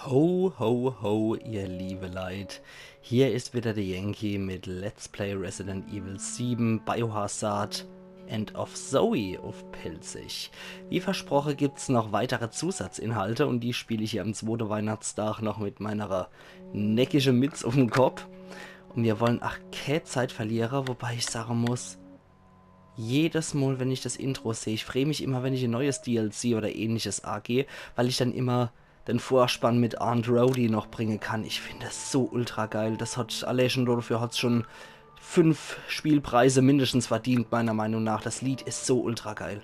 Ho, ho, ho, ihr liebe Leid. Hier ist wieder der Yankee mit Let's Play Resident Evil 7 Biohazard End of Zoe auf Pilzig. Wie versprochen gibt's noch weitere Zusatzinhalte und die spiele ich hier am 2. Weihnachtstag noch mit meiner neckischen Mütze auf dem Kopf. Und wir wollen keine Zeit verlieren, wobei ich sagen muss, jedes Mal, wenn ich das Intro sehe, ich freue mich immer, wenn ich ein neues DLC oder ähnliches angehe, weil ich dann immer den Vorspann mit Arndt Rhodey noch bringen kann. Ich finde das so ultra geil. Das hat allein schon dafür hat's schon 5 Spielpreise mindestens verdient, meiner Meinung nach. Das Lied ist so ultra geil.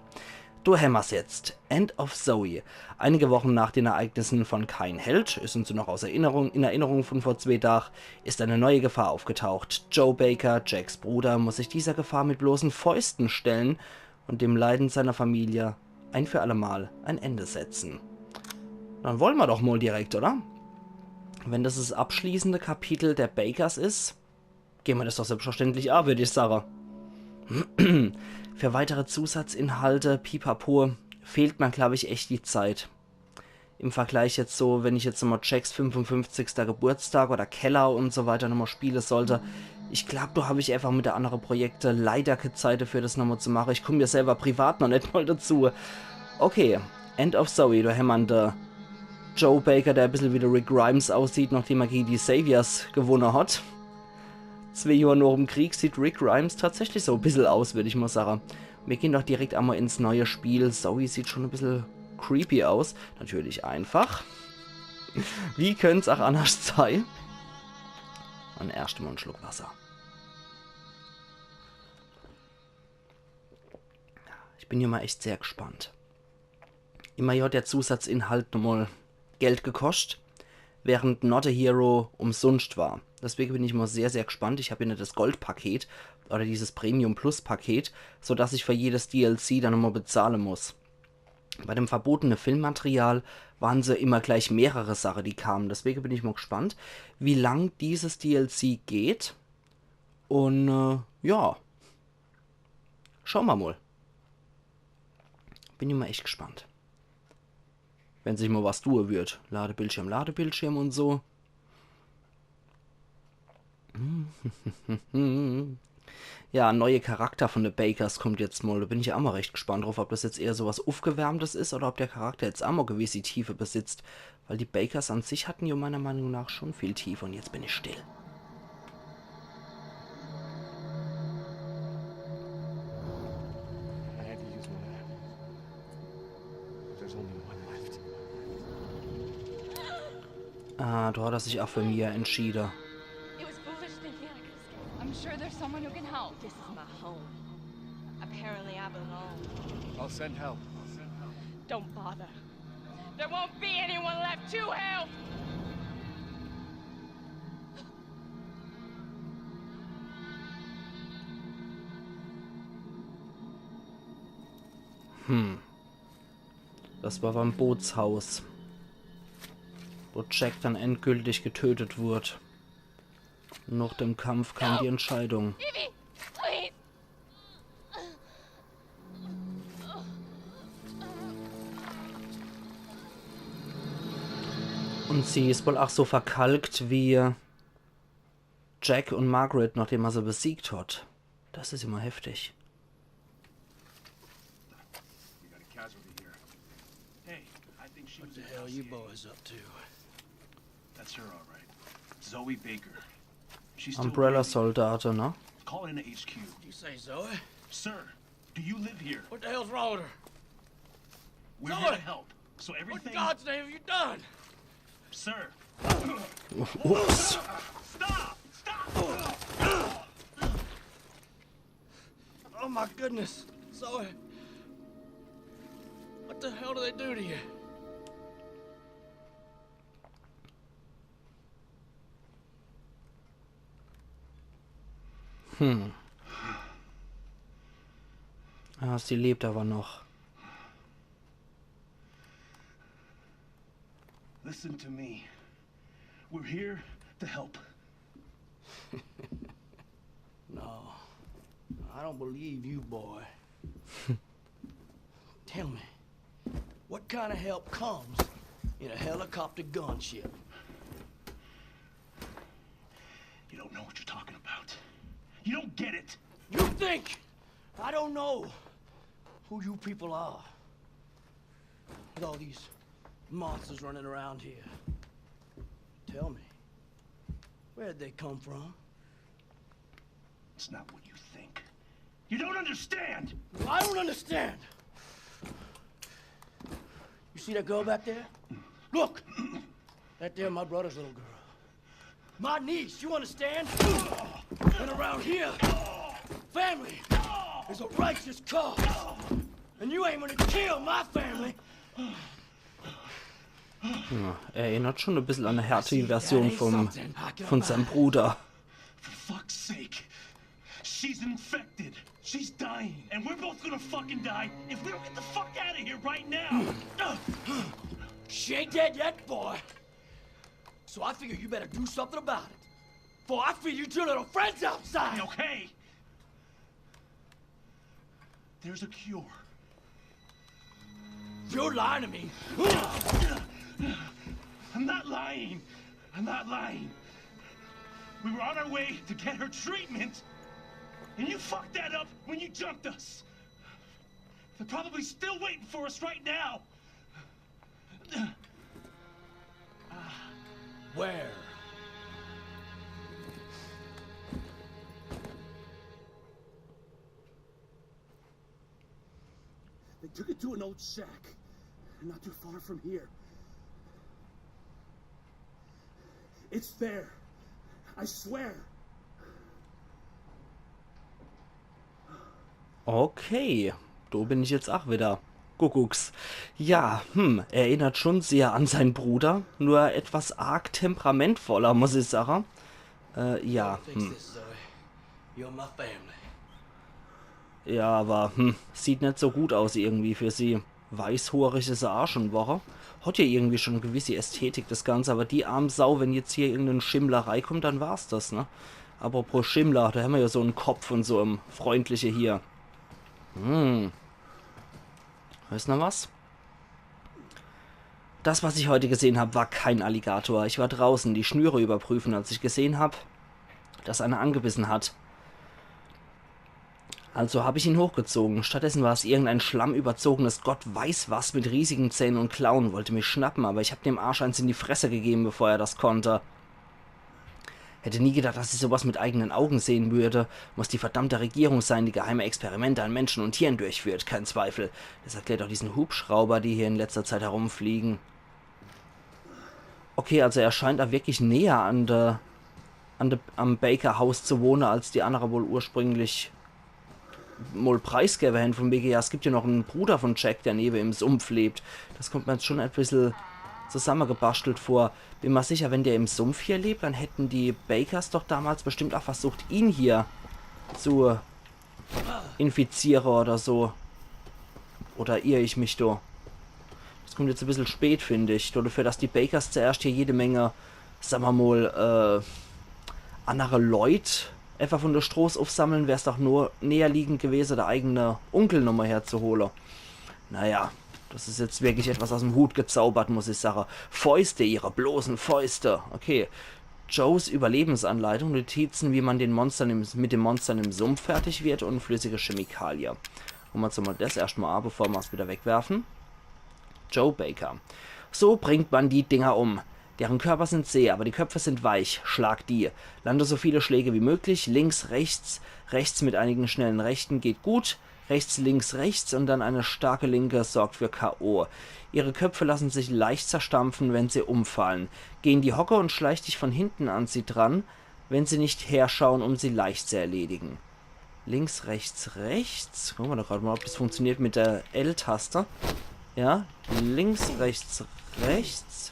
Du hämmerst jetzt. End of Zoe. Einige Wochen nach den Ereignissen von Kein Held, ist uns noch in Erinnerung von vor 2 Tagen, ist eine neue Gefahr aufgetaucht. Joe Baker, Jacks Bruder, muss sich dieser Gefahr mit bloßen Fäusten stellen und dem Leiden seiner Familie ein für allemal ein Ende setzen. Dann wollen wir doch mal direkt, oder? Wenn das abschließende Kapitel der Bakers ist, gehen wir das doch selbstverständlich an, würde ich sagen. Für weitere Zusatzinhalte, pipapo, fehlt mir, glaube ich, echt die Zeit. Im Vergleich jetzt so, wenn ich jetzt nochmal Jacks 55. Geburtstag oder Keller und so weiter nochmal spielen sollte, ich glaube, da habe ich einfach mit der anderen Projekte leider keine Zeit dafür, das nochmal zu machen. Ich komme mir selber privat noch nicht mal dazu. Okay, End of Zoe, du hämmernde Joe Baker, der ein bisschen wie der Rick Grimes aussieht, nachdem er gegen die Saviors gewonnen hat. 2 Jahre nach dem Krieg sieht Rick Grimes tatsächlich so ein bisschen aus, würde ich mal sagen. Wir gehen doch direkt einmal ins neue Spiel. Zoe sieht schon ein bisschen creepy aus. Natürlich einfach. Wie könnte es auch anders sein? Und erst mal einen Schluck Wasser. Ich bin hier mal echt sehr gespannt. Immerhin hat der Zusatzinhalt nochmal Geld gekostet, während Not a Hero umsonst war. Deswegen bin ich mal sehr, sehr gespannt. Ich habe hier nicht das Goldpaket oder dieses Premium Plus Paket, sodass ich für jedes DLC dann nochmal bezahlen muss. Bei dem verbotenen Filmmaterial waren sie immer gleich mehrere Sachen, die kamen. Deswegen bin ich mal gespannt, wie lang dieses DLC geht. Und ja, schauen wir mal. Bin ich mal echt gespannt. Wenn sich mal was tun wird. Ladebildschirm und so. Ja, neue Charakter von The Bakers kommt jetzt mal. Da bin ich auch mal recht gespannt drauf, ob das jetzt eher so was Aufgewärmtes ist oder ob der Charakter jetzt auch mal gewisse Tiefe besitzt. Weil die Bakers an sich hatten ja meiner Meinung nach schon viel Tiefe und jetzt bin ich still. Ah, da hat er sich auch für mich entschieden. I'm sure there's someone who can help. This is my home. Apparently I belong. I'll send help. Don't bother. There won't be anyone left to help! Das war beim Bootshaus, wo Jack dann endgültig getötet wurde. Nach dem Kampf kam die Entscheidung. Evie, please! Und sie ist wohl auch so verkalkt wie Jack und Margaret, nachdem er sie besiegt hat. Das ist immer heftig. We got a casualty here. Hey, I think she was What the in hell house you here. boys up to? That's her, all right. Zoe Baker. She's still Umbrella-Soldaten, ne? Call in to HQ. You say Zoe? Sir, do you live here? What the hell's wrong with her? We're Zoe! here to help. So What in everything... God's name have you done? Sir, Ups. stop! Stop! Oh my goodness, Zoe. What the hell do they do to you? Ja, sie lebt aber noch. Listen to me. We're here to help. No, I don't believe you, boy. Tell me, what kind of help comes in a helicopter gunship. You don't know what you're talking about. You don't get it. You think I don't know who you people are? With all these monsters running around here. Tell me, where'd they come from? It's not what you think. You don't understand! I don't understand! You see that girl back there? Look! That there, my brother's little girl. My niece, you understand? And around here, family is a righteous cause. And you ain't gonna kill my family. Ja, erinnert schon ein bisschen an eine härtere Version von seinem Bruder. For fuck's sake. She's infected. She's dying. And we're both gonna fucking die if we don't get the fuck out of here right now. She ain't dead yet, boy. So I figure you better do something about it. Before I feed you two little friends outside. Okay. There's a cure. You're lying to me. I'm not lying. I'm not lying. We were on our way to get her treatment, and you fucked that up when you jumped us. They're probably still waiting for us right now. Where? They took it to an old shack, not too far from here. It's there. I swear. Okay, da bin ich jetzt auch wieder. Kuckucks. Ja, erinnert schon sehr an seinen Bruder, nur etwas arg temperamentvoller, muss ich sagen. Ja, Fix this, Zoe. You're my family. Ja, aber, sieht nicht so gut aus irgendwie für sie. Weißhaarig ist er auch schon, Woche. Hat ja irgendwie schon eine gewisse Ästhetik, das Ganze, aber die arme Sau, wenn jetzt hier irgendeine Schimmlerei kommt, dann war's das, ne? Aber pro Schimmler, da haben wir ja so einen Kopf und so ein freundliche hier. Weißt du noch was? Das, was ich heute gesehen habe, war kein Alligator. Ich war draußen die Schnüre überprüfen, als ich gesehen habe, dass einer angebissen hat. Also habe ich ihn hochgezogen. Stattdessen war es irgendein schlammüberzogenes Gott weiß was mit riesigen Zähnen und Klauen. Wollte mich schnappen, aber ich habe dem Arsch eins in die Fresse gegeben, bevor er das konnte. Hätte nie gedacht, dass ich sowas mit eigenen Augen sehen würde. Muss die verdammte Regierung sein, die geheime Experimente an Menschen und Tieren durchführt. Kein Zweifel. Das erklärt auch diesen Hubschrauber, die hier in letzter Zeit herumfliegen. Okay, also er scheint da wirklich näher am Baker-Haus zu wohnen, als die andere wohl ursprünglich mal preisgeben haben. Von wegen, ja, es gibt ja noch einen Bruder von Jack, der neben im Sumpf lebt. Das kommt mir jetzt schon ein bisschen zusammengebastelt vor. Bin mir sicher, wenn der im Sumpf hier lebt, dann hätten die Bakers doch damals bestimmt auch versucht, ihn hier zu infizieren oder so. Oder irre ich mich da? Das kommt jetzt ein bisschen spät, finde ich. Dafür, dass die Bakers zuerst hier jede Menge, sagen wir mal, andere Leute einfach von der Stroß aufsammeln, wäre es doch nur näher liegend gewesen, der eigene Onkel nochmal herzuholen. Naja, das ist jetzt wirklich etwas aus dem Hut gezaubert, muss ich sagen. Fäuste, ihre bloßen Fäuste. Okay. Joes Überlebensanleitung, Notizen, wie man mit den Monstern im Sumpf fertig wird und flüssige Chemikalien. Und wir mal das erstmal an, bevor wir es wieder wegwerfen. Joe Baker. So bringt man die Dinger um. Deren Körper sind zäh, aber die Köpfe sind weich. Schlag die. Lande so viele Schläge wie möglich. Links, rechts. Rechts mit einigen schnellen Rechten geht gut. Rechts, links, rechts und dann eine starke Linke sorgt für K.O. Ihre Köpfe lassen sich leicht zerstampfen, wenn sie umfallen. Geh in die Hocke und schleich dich von hinten an sie dran, wenn sie nicht herschauen, um sie leicht zu erledigen. Links, rechts, rechts. Gucken wir doch gerade mal, ob das funktioniert mit der L-Taste. Ja, links, rechts, rechts.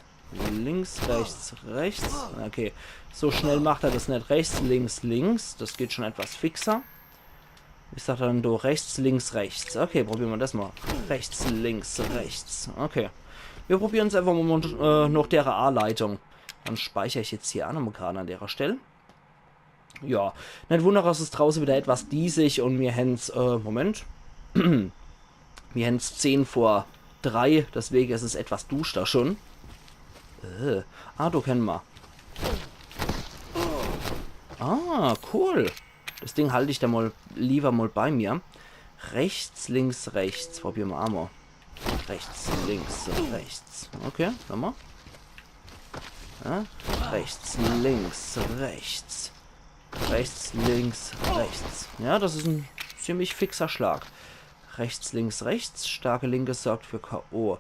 Links, rechts, rechts. Okay, so schnell macht er das nicht. Rechts, links, links. Das geht schon etwas fixer. Ich sag dann do rechts, links, rechts. Okay, probieren wir das mal. Rechts, links, rechts. Okay. Wir probieren es einfach mal noch der A-Leitung. Dann speichere ich jetzt hier an, gerade an der Stelle. Ja, nicht wundern, es ist draußen wieder etwas diesig und mir hängt Moment. Mir hängt 10 vor 3, deswegen ist es etwas duschter schon. Du kennen wir. Cool. Das Ding halte ich da mal lieber mal bei mir. Rechts, links, rechts. Probieren wir einmal. Rechts, links, rechts. Okay, nochmal. Ja, rechts, links, rechts. Rechts, links, rechts. Ja, das ist ein ziemlich fixer Schlag. Rechts, links, rechts. Starke Linke sorgt für K.O.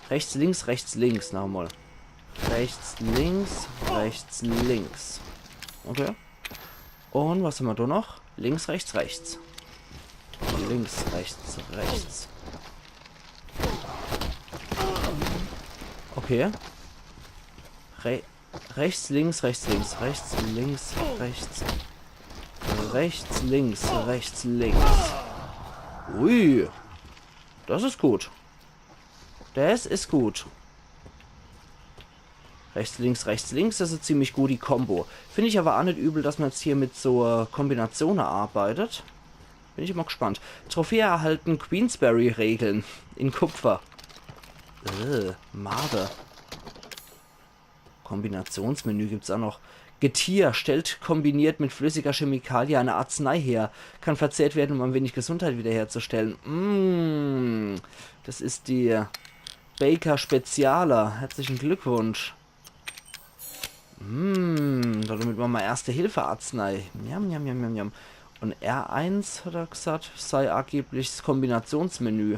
Rechts, links, nochmal. Rechts, links, links. Okay. Und was haben wir da noch? Links, rechts, rechts. Links, rechts, rechts. Okay. Rechts, links, rechts, links. Rechts, links, rechts. Rechts, links, rechts, links. Ui. Das ist gut. Das ist gut. Rechts, links, das ist ziemlich gut, die Kombo. Finde ich aber auch nicht übel, dass man jetzt hier mit so Kombinationen arbeitet. Bin ich mal gespannt. Trophäe erhalten Queensberry-Regeln in Kupfer. Marder. Kombinationsmenü gibt es auch noch. Getier stellt kombiniert mit flüssiger Chemikalie eine Arznei her. Kann verzehrt werden, um ein wenig Gesundheit wiederherzustellen. Das ist die Baker Spezialer. Herzlichen Glückwunsch. Damit machen wir Erste-Hilfe-Arznei. Njam. Und R1, hat er gesagt, sei angeblich das Kombinationsmenü.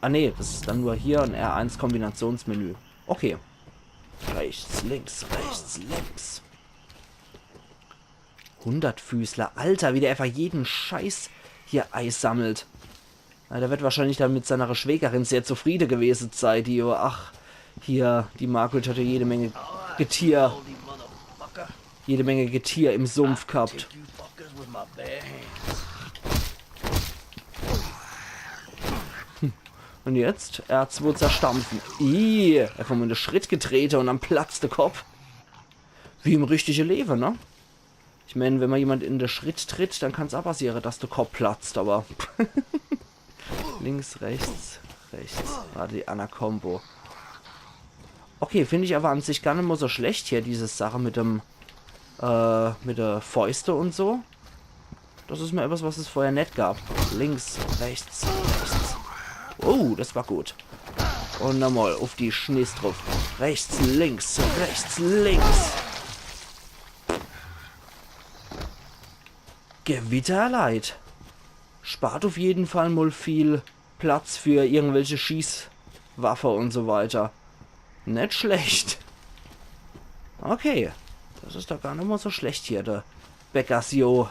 Nee, das ist dann nur hier ein R1 Kombinationsmenü. Okay. Rechts, links. 100-Füßler. Alter, wie der einfach jeden Scheiß hier Eis sammelt. Na, der wird wahrscheinlich dann mit seiner Schwägerin sehr zufrieden gewesen sein, die, hier, die Margaret hatte jede Menge Getier im Sumpf gehabt. Und jetzt R2 zerstampfen. Er vom in den Schritt getreten und dann platzt der Kopf. Wie im richtigen Leben, ne? Ich meine, wenn man jemand in den Schritt tritt, dann kann es auch passieren, dass der Kopf platzt, aber... Links, rechts. War die Anna-Kombo. Okay, finde ich aber an sich gar nicht mehr so schlecht hier, diese Sache mit dem... mit der Fäuste und so. Das ist mir etwas, was es vorher nicht gab. Links, rechts. Oh, das war gut. Und nochmal auf die Schniss drauf. Rechts, links. Gewitterleid. Spart auf jeden Fall mal viel Platz für irgendwelche Schießwaffe und so weiter. Nicht schlecht. Okay. Das ist doch gar nicht mal so schlecht hier, der Bäckersjup.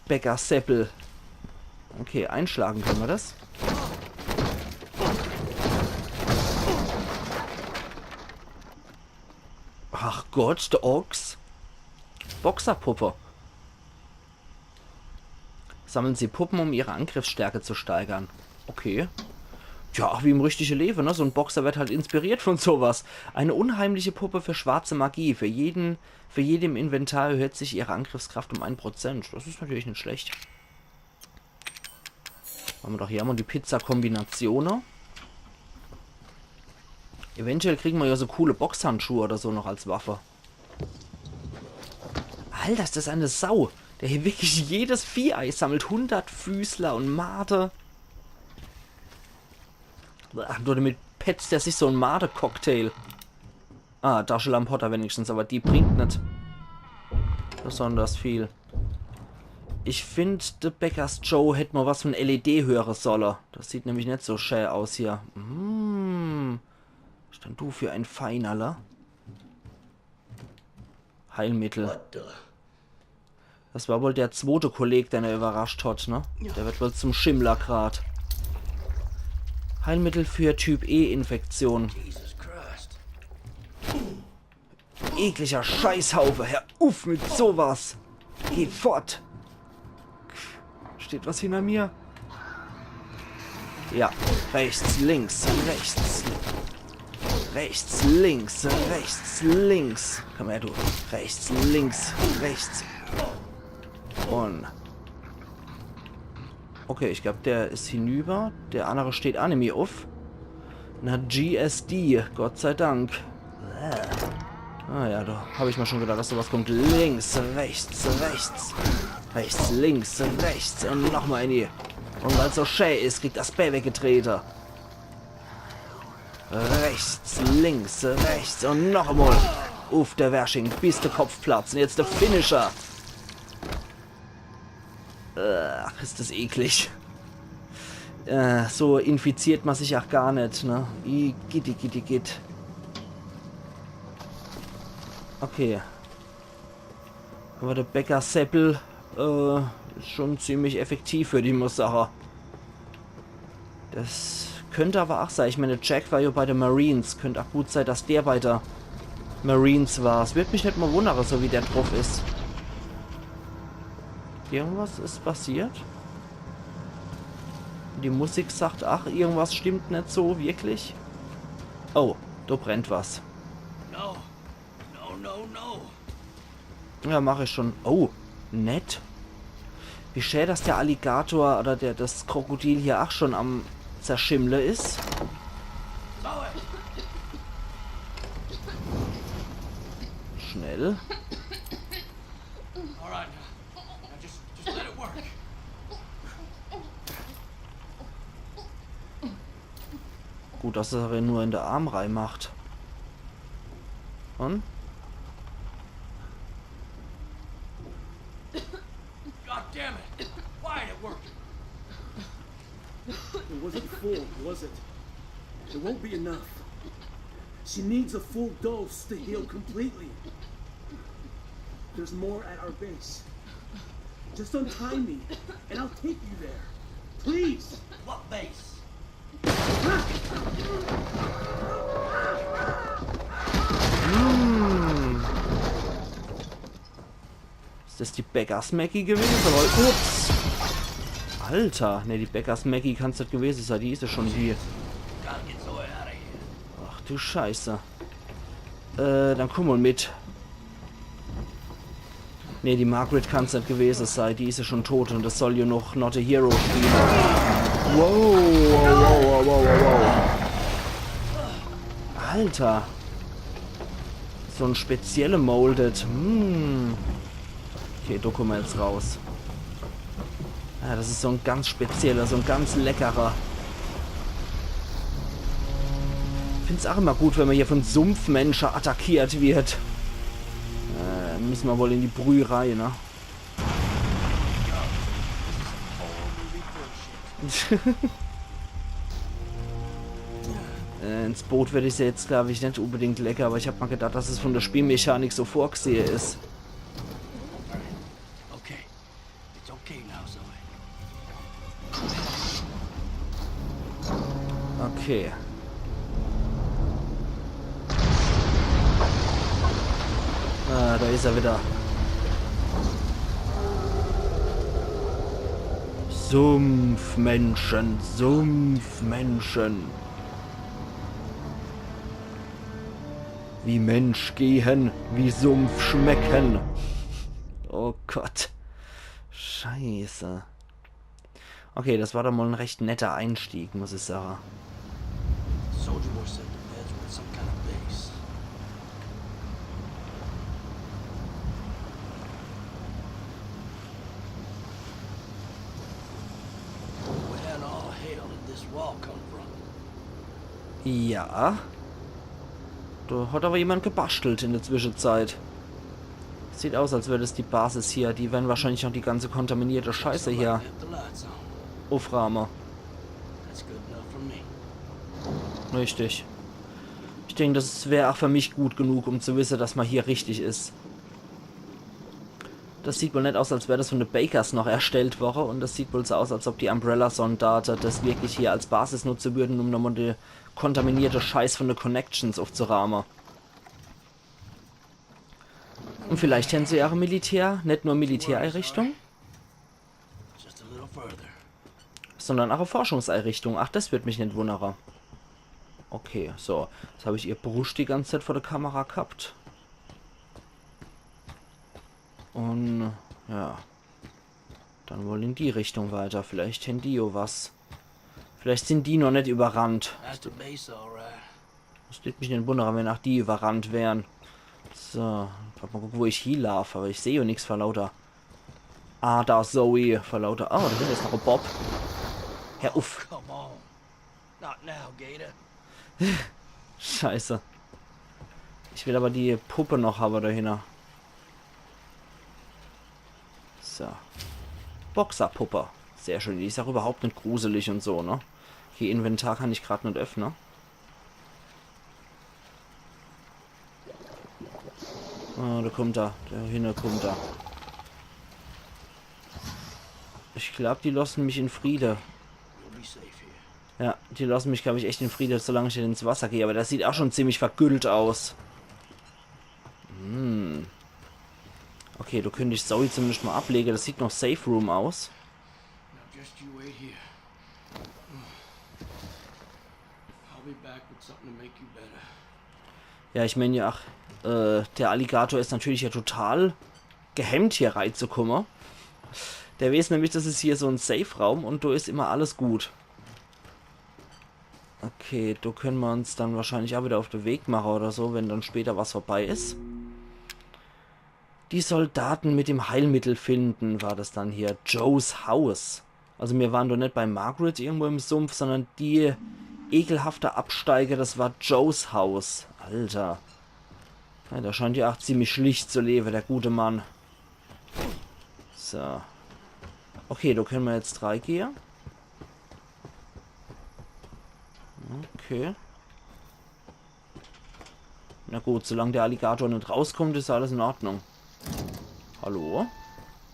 Bäckerseppel. Okay, einschlagen können wir das. Ach Gott, der Ochs. Boxerpuppe. Sammeln Sie Puppen, um ihre Angriffsstärke zu steigern. Okay. Ja, wie im richtigen Leben, ne? So ein Boxer wird halt inspiriert von sowas. Eine unheimliche Puppe für schwarze Magie. Für jeden im Inventar erhöht sich ihre Angriffskraft um 1%. Das ist natürlich nicht schlecht. Machen wir doch hier mal die Pizza-Kombination. Eventuell kriegen wir ja so coole Boxhandschuhe oder so noch als Waffe. Alter, ist das eine Sau. Der hier wirklich jedes Vieh-Eis sammelt. 100-Füßler und Made. Nur damit petzt der sich so ein Made-Cocktail. Darschelam Potter wenigstens, aber die bringt nicht besonders viel. Ich finde, der Bäckers Joe hätte mal was von LED hören sollen. Das sieht nämlich nicht so schön aus hier. Stand du für ein Feinerler? Heilmittel. Das war wohl der zweite Kollege, den er überrascht hat, ne? Der wird wohl zum Schimmler grad. Heilmittel für Typ E-Infektion. Ekliger Scheißhaufe, Herr Uff mit sowas. Geh fort. Steht was hinter mir? Ja, rechts, links. Rechts, links. Komm her, du. Rechts. Und... Okay, ich glaube, der ist hinüber. Der andere steht an mir auf. Na, GSD, Gott sei Dank. Ah ja, da habe ich mal schon gedacht, dass sowas kommt. Links, rechts, rechts. Rechts, links, rechts. Und nochmal in die. Und weil es so schön ist, kriegt das Bär weggetreten. Rechts, links, rechts. Und noch einmal. Uff, der Wersching, bis der Kopf platzt. Und jetzt der Finisher. Ach, ist das eklig. So infiziert man sich auch gar nicht, ne? Gitt. Okay. Aber der Bäcker Seppel ist schon ziemlich effektiv für die Sache. Das könnte aber auch sein. Ich meine, Jack war ja bei den Marines. Könnte auch gut sein, dass der bei der Marines war. Es wird mich nicht mal wundern, so wie der drauf ist. Irgendwas ist passiert. Die Musik sagt, ach, irgendwas stimmt nicht so wirklich. Oh, da brennt was. No. Ja, mache ich schon. Oh, nett. Wie schön, dass der Alligator oder das Krokodil hier auch schon am Zerschimmle ist. Schnell. Alright, now just let it work. Gut, dass er ihn nur in der Arm reinmacht. Und? God damn it! Why ain't it working? It wasn't full, was it? It won't be enough. She needs a full dose to heal completely. There's more at our base. Just untie me, and I'll take you there. Please! What base? Ist das die Bäckers Maggie gewesen? Aber, ups! Alter, ne, die Bäckers Maggie kann es nicht gewesen sein. Die ist ja schon die. Ach du Scheiße. Dann komm mal mit. Ne, die Margaret kann es nicht gewesen sein. Die ist ja schon tot und das soll ja noch Not a Hero spielen. Wow. Alter. So ein spezielle Molded. Okay, da kommen wir jetzt raus. Ja, das ist so ein ganz spezieller, so ein ganz leckerer. Ich finde es auch immer gut, wenn man hier von Sumpfmenschen attackiert wird. Müssen wir wohl in die Brüherei, ne? Ins Boot werde ich sie jetzt, glaube ich, nicht unbedingt lecker, aber ich habe mal gedacht, dass es von der Spielmechanik so vorgesehen ist. Okay. It's okay now, Zoe. Okay. Ah, da ist er wieder. Sumpfmenschen, Sumpfmenschen. Wie Mensch gehen, wie Sumpf schmecken. Oh Gott. Scheiße. Okay, das war doch mal ein recht netter Einstieg, muss ich sagen. Soldier boy said the meds were at some kind of base. Where in all hell did this wall come from? Ja. Da hat aber jemand gebastelt in der Zwischenzeit. Sieht aus, als wäre das die Basis hier. Die werden wahrscheinlich noch die ganze kontaminierte Scheiße hier Left the lights on. aufrahmen. That's good enough for me. Richtig. Ich denke, das wäre auch für mich gut genug, um zu wissen, dass man hier richtig ist. Das sieht wohl nicht aus, als wäre das von den Bakers noch erstellt worden. Und das sieht wohl so aus, als ob die Umbrella-Soldaten das wirklich hier als Basis nutzen würden, um nochmal die kontaminierte Scheiß von den Connections aufzurahmen. Und vielleicht hätten sie ihre Militär, nicht nur Militäreinrichtung, Just a little further. sondern auch eine Forschungseinrichtung. Ach, das wird mich nicht wundern. Okay, so. Jetzt habe ich ihr Brust die ganze Zeit vor der Kamera gehabt. Und, ja. Dann wohl in die Richtung weiter. Vielleicht Hendio was. Vielleicht sind die noch nicht überrannt. That's the base, all right. Das lädt mich nicht wundern, wenn auch die überrannt wären. So, mal gucken, wo ich hinlaufe, aber ich sehe ja nichts vor lauter. Ah, da ist Zoe, vor lauter. Oh, da hinten ist noch ein Bob. Hör auf. Come on. Not now, Gator. Scheiße. Ich will aber die Puppe noch haben dahinter. So. Boxerpuppe. Sehr schön. Die ist auch überhaupt nicht gruselig und so, ne? Okay, Inventar kann ich gerade nicht öffnen. Ah, da kommt er. Der hinten kommt er. Ich glaube, die lassen mich in Friede. You'll be safe here. Ja, die lassen mich, glaube ich, echt in Friede, solange ich ins Wasser gehe. Aber das sieht auch schon ziemlich vergüllt aus. Hm. Okay, du könntest Zoe zumindest mal ablegen. Das sieht noch Safe Room aus. Now just you wait here. I'll be back with something to make you better. Ja, ich meine ja, ach, der Alligator ist natürlich ja total gehemmt, hier reinzukommen. Der weiß nämlich, das ist hier so ein Safe-Raum und da ist immer alles gut. Okay, da können wir uns dann wahrscheinlich auch wieder auf den Weg machen oder so, wenn dann später was vorbei ist. Die Soldaten mit dem Heilmittel finden, war das dann hier. Joes Haus. Also wir waren doch nicht bei Margaret irgendwo im Sumpf, sondern die ekelhafte Absteiger, das war Joes Haus. Alter. Ja, der scheint ja auch ziemlich schlicht zu leben, der gute Mann. So. Okay, da können wir jetzt reingehen. Okay. Na gut, solange der Alligator nicht rauskommt, ist alles in Ordnung. Hallo?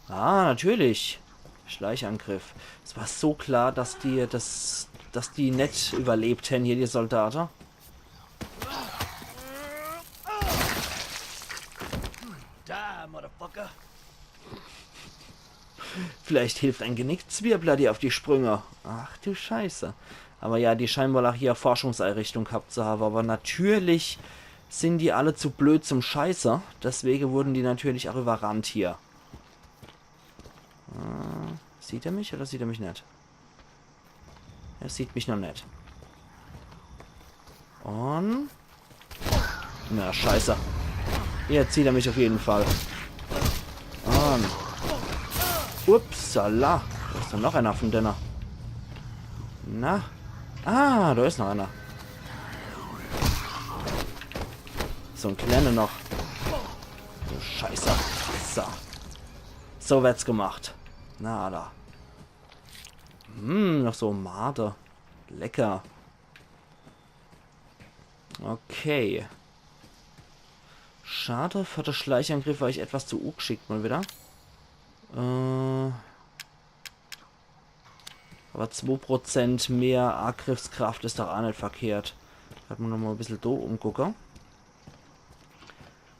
Ah, natürlich. Schleichangriff. Es war so klar, dass die nicht überlebt hätten, hier die Soldaten. Die, motherfucker. Vielleicht hilft ein Genickzwirbler dir auf die Sprünge. Ach du Scheiße. Aber ja, die scheinen wohl auch hier Forschungseinrichtung gehabt zu haben. Aber natürlich sind die alle zu blöd zum Scheiße. Deswegen wurden die natürlich auch überrannt hier. Sieht er mich oder sieht er mich nicht? Er sieht mich noch nicht. Und... Na, scheiße. Jetzt sieht er mich auf jeden Fall. Und... Upsala. Da ist doch noch einer von denen. Na? Ah, da ist noch einer. So ein kleiner noch. Oh, Scheiße. So. So wird's gemacht. Na, da. Noch so Made. Lecker. Okay. Schade, für den Schleichangriff war ich etwas zu geschickt mal wieder. Aber 2% mehr Angriffskraft ist doch auch nicht verkehrt. Da hat man noch mal ein bisschen da umgucken.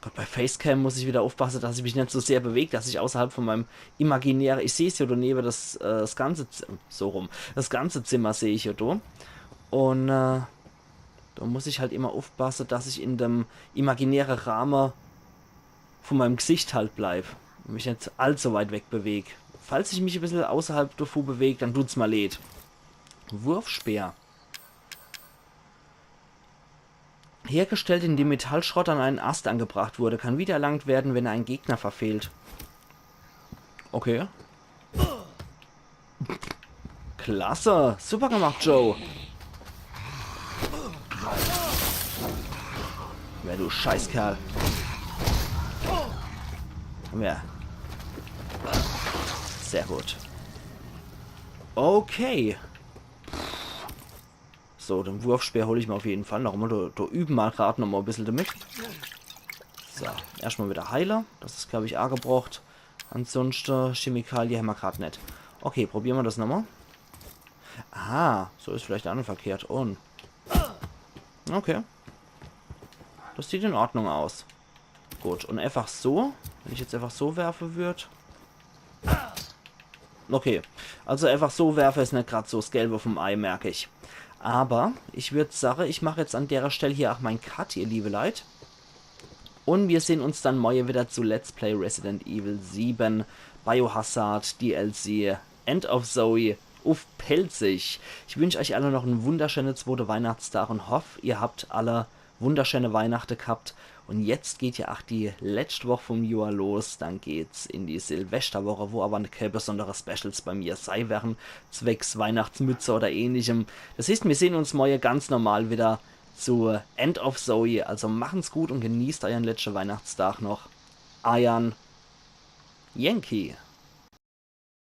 Gott, bei Facecam muss ich wieder aufpassen, dass ich mich nicht so sehr bewege, dass ich außerhalb von meinem imaginären... Ich sehe es ja daneben, das ganze... So rum. Das ganze Zimmer sehe ich ja da. Und da muss ich halt immer aufpassen, dass ich in dem imaginären Rahmen von meinem Gesicht halt bleibe. Und mich nicht allzu weit weg bewege. Falls ich mich ein bisschen außerhalb davon bewege, dann tut's mal leid. Wurfspeer. Hergestellt, indem Metallschrott an einen Ast angebracht wurde, kann wiedererlangt werden, wenn er einen Gegner verfehlt. Okay. Klasse. Super gemacht, Joe. Ja, du Scheißkerl. Ja. Sehr gut. Okay. So, den Wurfspeer hole ich mir auf jeden Fall noch mal. Da üben mal gerade noch mal ein bisschen damit. So, erstmal wieder Heiler. Das ist, glaube ich, angebracht. Ansonsten Chemikalien haben wir gerade nicht. Okay, probieren wir das nochmal. Aha, so ist vielleicht auch nicht verkehrt. Und. Okay. Das sieht in Ordnung aus. Gut, und einfach so. Wenn ich jetzt einfach so werfe würde. Okay, also einfach so werfe ist nicht gerade so das Gelbe vom Ei, merke ich. Aber ich würde sagen, ich mache jetzt an der Stelle hier auch meinen Cut, ihr liebe Leute. Und wir sehen uns dann morgen wieder zu Let's Play Resident Evil 7, Biohazard DLC, End of Zoe auf Pelzig. Ich wünsche euch alle noch einen wunderschönen zweiten Weihnachtstag und hoffe, ihr habt alle wunderschöne Weihnachten gehabt. Und jetzt geht ja auch die letzte Woche vom Jahr los, dann geht's in die Silvesterwoche, wo aber keine besondere Specials bei mir sein werden, zwecks Weihnachtsmütze oder ähnlichem. Das heißt, wir sehen uns morgen ganz normal wieder zu End of Zoe, also machen's gut und genießt euren letzten Weihnachtstag noch. Euer Yankee.